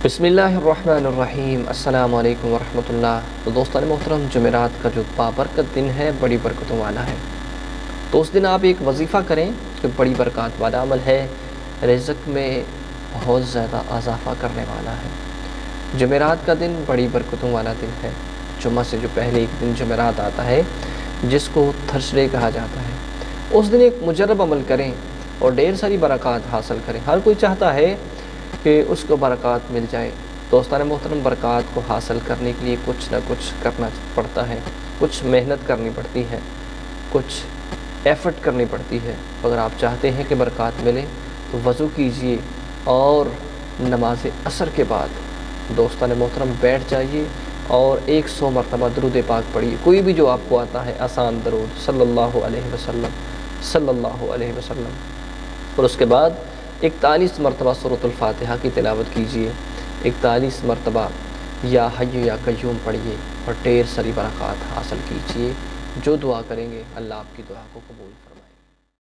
بسم اللہ الرحمن الرحیم، السلام علیکم ورحمۃ اللہ۔ تو دوستان محترم، جمعرات کا جو بابرکت دن ہے، بڑی برکتوں والا ہے، تو اس دن آپ ایک وظیفہ کریں جو بڑی برکات والا عمل ہے، رزق میں بہت زیادہ اضافہ کرنے والا ہے۔ جمعرات کا دن بڑی برکتوں والا دن ہے۔ جمعہ سے جو پہلے ایک دن جمعرات آتا ہے جس کو تھرسڈے کہا جاتا ہے، اس دن ایک مجرب عمل کریں اور ڈھیر ساری برکات حاصل کریں۔ ہر کوئی چاہتا ہے کہ اس کو برکات مل جائے۔ دوستان محترم، برکات کو حاصل کرنے کے لیے کچھ نہ کچھ کرنا پڑتا ہے، کچھ محنت کرنی پڑتی ہے، کچھ ایفرٹ کرنی پڑتی ہے۔ اگر آپ چاہتے ہیں کہ برکات ملے تو وضو کیجئے اور نماز عصر کے بعد دوستان محترم بیٹھ جائیے اور 100 مرتبہ درود پاک پڑھیے، کوئی بھی جو آپ کو آتا ہے آسان درود، صلی اللہ علیہ وسلم، صلی اللہ علیہ وسلم، اور اس کے بعد 41 مرتبہ سورۃ الفاتحہ کی تلاوت کیجیے، 41 مرتبہ یا حی یا قیوم پڑھیے اور ڈھیر ساری برکات حاصل کیجیے۔ جو دعا کریں گے اللہ آپ کی دعا کو قبول فرمائے۔